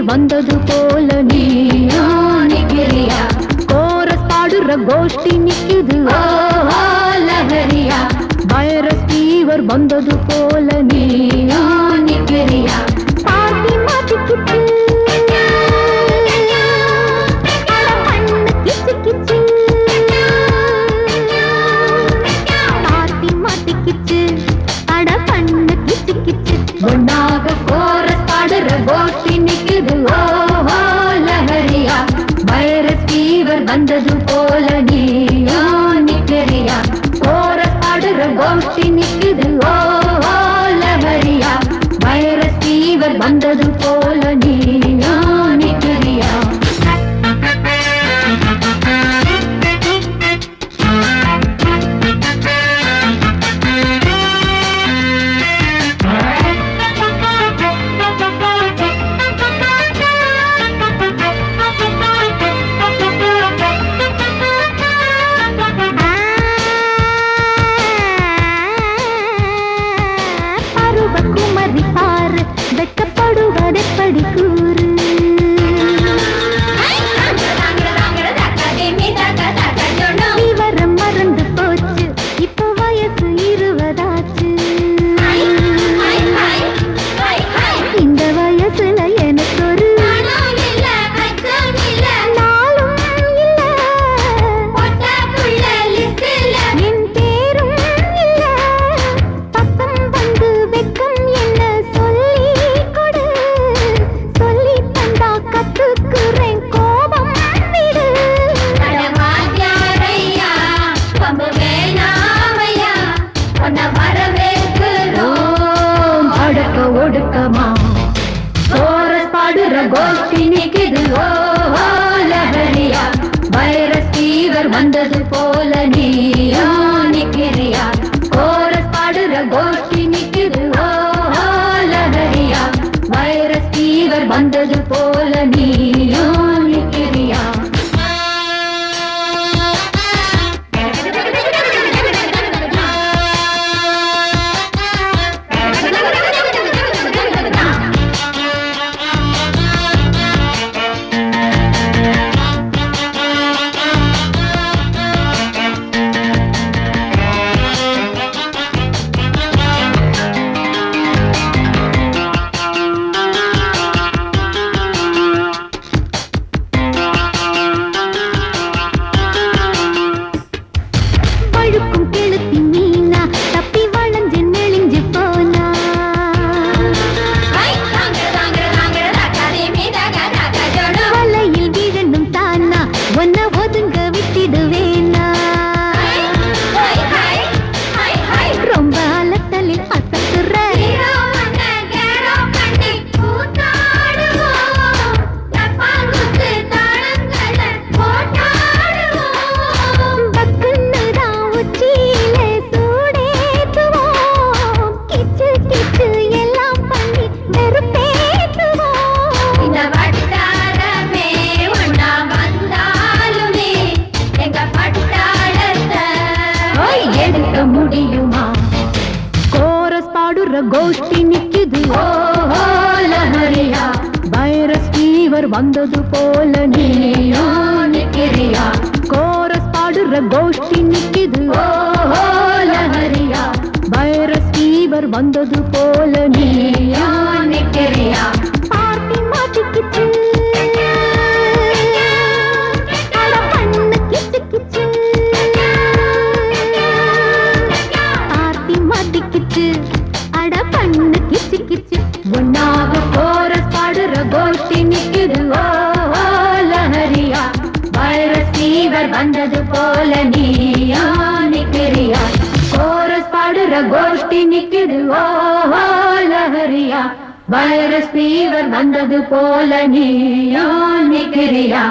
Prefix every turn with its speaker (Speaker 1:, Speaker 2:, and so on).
Speaker 1: வந்தது போல நீயா நிக்கிறியா கோரஸ் பாடுற கோஷ்டி நிக்குது ஓஹோ லஹரியா வைரஸ் ஃபீவர் வந்தது போல நீயா நிக்கிறியா பாட்டி மாட்டிக்கிட்டு ஒன்னாக கோரஸ் பாடுற கோஷ்டி நிக்குது ஓஹோ லஹரியா வைரஸ் ஃபீவர் வந்தது போல நீயா நிக்கிறியா கோரஸ் பாடுற கோஷ்டி நிக்குது ஓஹோ லஹரியா வைரஸ் ஃபீவர் வந்தது போல நீயா நிக்கிறியா வெக்கப்படுவதெப்படி கூறு விவரம் மறந்து போச்சு இப்போ வயசு 20 ஆச்சு இந்த வயசுல எனக்கு ஒரு என் பேரும் இல்ல பக்கம் வந்து வெக்கம் என்ன கத்துக்குறேன் கோபம் விடு அடக்க ஒடுக்கமா கோரஸ் பாடுற கோஷ்டி நிக்குது ஓஹோ லஹரியா வைரஸ் ஃபீவர் வந்தது போல நீயா நிக்கிறியா கோரஸ் பாடுற கோஷ்டி நிக்குது ஓஹோ லஹரியா வைரஸ் ஃபீவர் வந்தது போல நீயா நிக்கிறியா முடியுமா கோரஸ் பாடுற கோஷ்டி நிக்குது ஓஹோ லஹரியா வைரஸ் ஃபீவர் வந்தது போல நீயா நிக்கிறியா கோரஸ் பாடுற கோஷ்டி நிக்குது ஓஹோ லஹரியா வைரஸ் ஃபீவர் வந்தது போல நீயா நிக்கிறியா பாட்டி மாட்டிக்கிச்சு அட பண்ணு கிச்சு கிச்சு ஒன்னாக கோரஸ் பாடுற கோஷ்டி நிக்குது ஓஹோ லஹரியா வைரஸ் ஃபீவர் வந்தது போல நீயா நிக்கிறியா கோரஸ் பாடுற கோஷ்டி நிக்குது ஓஹோ லஹரியா வைரஸ் ஃபீவர் வந்தது போல நீயா நிக்கிறியா